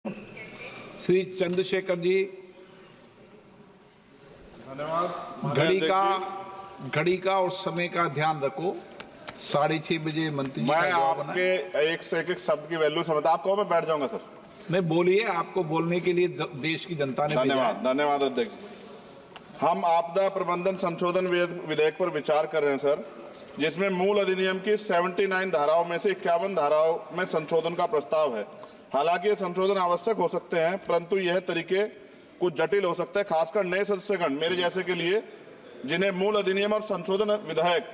श्री चंद्रशेखर जी, धन्यवाद। घड़ी का और समय का ध्यान रखो। 6:30 बजे मंत्री जी मैं का जवाब आना है। आपके एक से एक शब्द की वैल्यू समझता, आप कहो मैं बैठ जाऊंगा सर। नहीं बोलिए, आपको बोलने के लिए देश की जनता ने भेजा है। धन्यवाद, धन्यवाद अध्यक्ष। हम आपदा प्रबंधन संशोधन विधेयक पर विचार कर रहे हैं सर, जिसमें मूल अधिनियम की 79 धाराओं में से 51 धाराओं में संशोधन का प्रस्ताव है। हालांकि ये संशोधन आवश्यक हो सकते हैं, परंतु यह तरीके कुछ जटिल हो सकते हैं, खासकर नए सदस्यगण मेरे जैसे के लिए, जिन्हें मूल अधिनियम और संशोधन विधेयक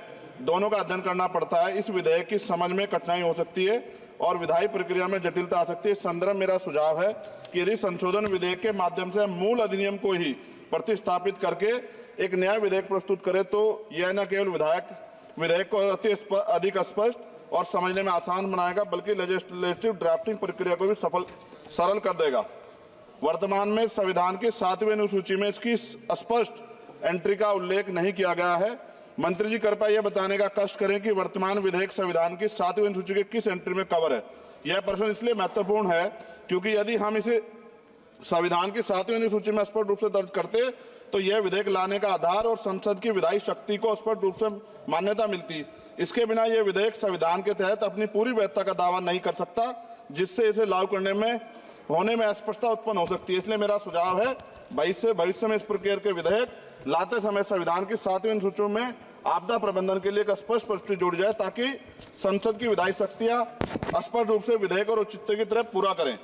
दोनों का अध्ययन करना पड़ता है। इस विधेयक की समझ में कठिनाई हो सकती है और विधायी प्रक्रिया में जटिलता आ सकती है। इस संदर्भ मेरा सुझाव है कि यदि संशोधन विधेयक के माध्यम से मूल अधिनियम को ही प्रतिस्थापित करके एक नया विधेयक प्रस्तुत करें, तो यह न केवल विधेयक को अधिक स्पष्ट और समझने में आसान बनाएगा, बल्कि लेजिस्लेटिव ड्राफ्टिंग प्रक्रिया को भी सरल कर देगा। वर्तमान में संविधान की 7वीं अनुसूची में इसकी स्पष्ट एंट्री का उल्लेख नहीं किया गया है। मंत्री जी कृपया यह बताने का कष्ट करें कि वर्तमान विधेयक संविधान की 7वीं अनुसूची के किस एंट्री में कवर है। यह प्रश्न इसलिए महत्वपूर्ण है क्योंकि यदि हम इसे संविधान की 7वीं अनुसूची में स्पष्ट रूप से दर्ज करते तो यह विधेयक लाने का आधार और संसद की विधायी शक्ति को स्पष्ट रूप से मान्यता मिलती। इसके बिना यह विधेयक संविधान के तहत अपनी पूरी वैधता का दावा नहीं कर सकता, जिससे इसे लागू करने में होने में अस्पष्टता उत्पन्न हो सकती है। इसलिए मेरा सुझाव है भविष्य में इस प्रकार के विधेयक लाते समय संविधान की 7वीं अनुसूची में आपदा प्रबंधन के लिए एक स्पष्ट प्रविष्टि जोड़ी जाए, ताकि संसद की विधायी शक्तियां स्पष्ट रूप से विधेयक और औचित्य की तरफ पूरा करें।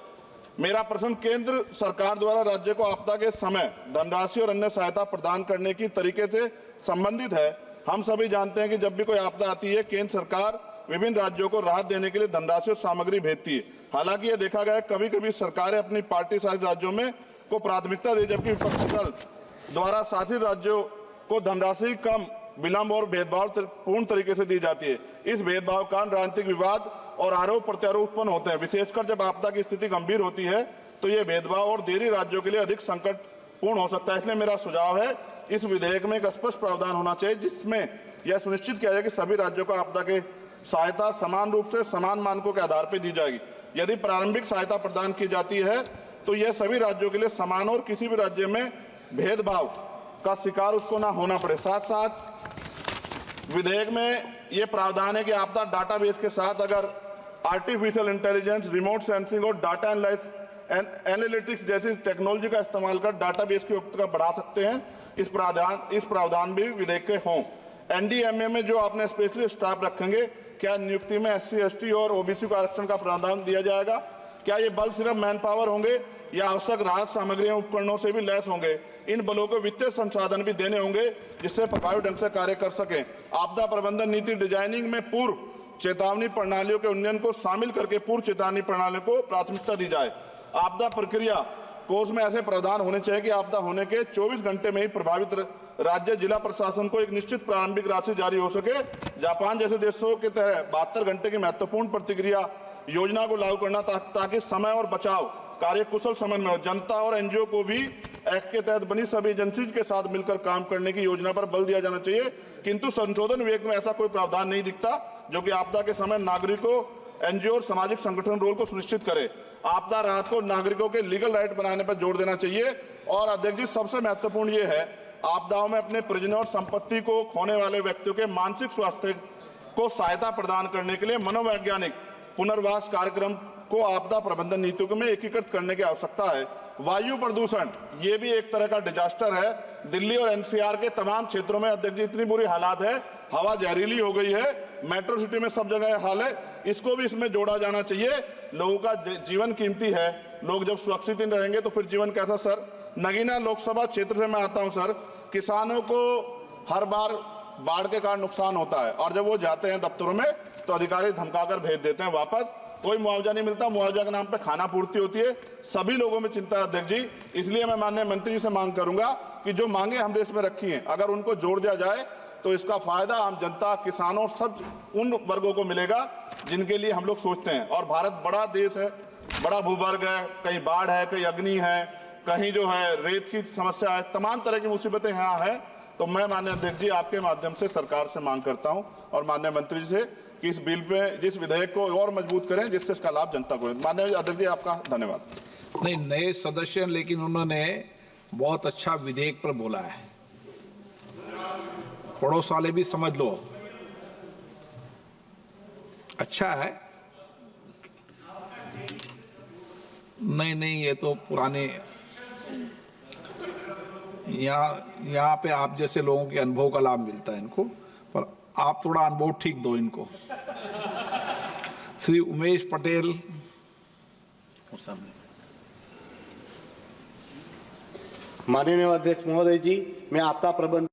मेरा प्रश्न केंद्र सरकार द्वारा राज्य को आपदा के समय धनराशि और अन्य सहायता प्रदान करने की तरीके से संबंधित है। हम सभी जानते हैं कि जब भी कोई आपदा आती है, केंद्र सरकार विभिन्न राज्यों को राहत देने के लिए धनराशि और सामग्री भेजती है। हालांकि यह देखा गया कभी कभी सरकारें अपनी पार्टी शासित राज्यों में को प्राथमिकता दी, जबकि विपक्षी दल द्वारा शासित राज्यों को धनराशि कम, विलंब और भेदभाव पूर्ण तरीके से दी जाती है। इस भेदभाव का कारण राजनीतिक विवाद और आरोप प्रत्यारोप उत्पन्न होते हैं। विशेषकर जब आपदा की स्थिति गंभीर होती है तो ये भेदभाव और देरी राज्यों के लिए अधिक संकटपूर्ण हो सकता है। इसलिए मेरा सुझाव है इस विधेयक में एक स्पष्ट प्रावधान होना चाहिए, जिसमें यह सुनिश्चित किया जाए कि सभी राज्यों को आपदा के सहायता समान रूप से समान मानकों के आधार पर दी जाएगी। यदि प्रारंभिक सहायता प्रदान की जाती है तो यह सभी राज्यों के लिए समान और किसी भी राज्य में भेदभाव का शिकार उसको ना होना पड़े। साथ साथ विधेयक में यह प्रावधान है कि आपदा डाटाबेस के साथ अगर आर्टिफिशियल इंटेलिजेंस, रिमोट सेंसिंग और डाटा एनालिटिक्स जैसी टेक्नोलॉजी का इस्तेमाल कर डाटाबेस की उपयुक्तता बढ़ा सकते हैं। इस प्रावधान भी विधेयक के हों। एनडीएमए में जो आपने स्पेशली स्टाफ रखेंगे, क्या नियुक्ति में SC, ST और OBC को आरक्षण का प्रावधान दिया जाएगा? क्या ये बल सिर्फ मैन पावर होंगे या आवश्यक राहत सामग्रियों उपकरणों से भी लैस होंगे? इन बलों को वित्तीय संसाधन भी देने होंगे जिससे प्रभावी ढंग से कार्य कर सकें। आपदा प्रबंधन नीति डिजाइनिंग में पूर्व चेतावनी प्रणालियों के उन्नयन को शामिल करके पूर्व चेतावनी प्रणालियों को प्राथमिकता दी जाए। आपदा प्रक्रिया कोष में ऐसे प्रावधान होने चाहिए कि आपदा होने के 24 घंटे में ही प्रभावित राज्य जिला प्रशासन को एक निश्चित प्रारंभिक राशि जारी हो सके। जापान जैसे देशों के तहत 72 घंटे की महत्वपूर्ण प्रतिक्रिया योजना को लागू करना, ताकि समय और बचाव कार्य कुशल समन्वय हो। जनता और NGO को भी एक्ट के तहत बनी सभी एजेंसीज के साथ मिलकर काम करने की योजना पर बल दिया जाना चाहिए। किंतु संशोधन विधेयक में ऐसा कोई प्रावधान नहीं दिखता जो कि आपदा के समय नागरिकों, NGO और सामाजिक संगठन रोल को सुनिश्चित करे। आपदा राहत को नागरिकों के लीगल राइट बनाने पर जोर देना चाहिए। और अध्यक्ष जी, सबसे महत्वपूर्ण ये है, आपदाओं में अपने परिजनों और संपत्ति को खोने वाले व्यक्तियों के मानसिक स्वास्थ्य को सहायता प्रदान करने के लिए मनोवैज्ञानिक पुनर्वास कार्यक्रम को आपदा प्रबंधन नीतियों में एकीकृत करने की आवश्यकता है। वायु प्रदूषण ये भी एक तरह का डिजास्टर है। दिल्ली और NCR के तमाम क्षेत्रों में अध्यक्ष जी इतनी बुरी हालात है, हवा जहरीली हो गई है, मेट्रो सिटी में सब जगह हाल है। इसको भी इसमें जोड़ा जाना चाहिए। लोगों का जीवन कीमती है, लोग जब सुरक्षित नहीं रहेंगे तो फिर जीवन कैसा? सर, नगीना लोकसभा क्षेत्र से मैं आता हूं सर। किसानों को हर बार बाढ़ के कारण नुकसान होता है और जब वो जाते हैं दफ्तरों में तो अधिकारी धमकाकर भेज देते हैं वापस। कोई मुआवजा नहीं मिलता, मुआवजा के नाम पे खाना पूर्ति होती है। सभी लोगों में चिंता है अध्यक्ष जी। इसलिए मैं माननीय मंत्री जी से मांग करूंगा कि जो मांगे हम देश में रखी हैं, अगर उनको जोड़ दिया जाए तो इसका फायदा आम जनता, किसानों, सब उन वर्गों को मिलेगा जिनके लिए हम लोग सोचते हैं। और भारत बड़ा देश है, बड़ा भूवर्ग है, कहीं बाढ़ है, कहीं अग्नि है, कहीं जो है रेत की समस्या है, तमाम तरह की मुसीबतें यहाँ है। तो मैं माननीय अध्यक्ष जी आपके माध्यम से सरकार से मांग करता हूं और माननीय मंत्री जी से कि इस बिल पे, जिस विधेयक को और मजबूत करें जिससे इसका लाभ जनता को। माननीय अध्यक्ष जी आपका धन्यवाद। नहीं, नए सदस्य हैं, लेकिन उन्होंने बहुत अच्छा विधेयक पर बोला है। पड़ोस वाले भी समझ लो, अच्छा है। नहीं, ये तो पुराने, यहाँ पे आप जैसे लोगों के अनुभव का लाभ मिलता है इनको, पर आप थोड़ा अनुभव ठीक दो इनको। श्री उमेश पटेल और सामने से। माननीय अध्यक्ष महोदय जी, मैं आपदा प्रबंधन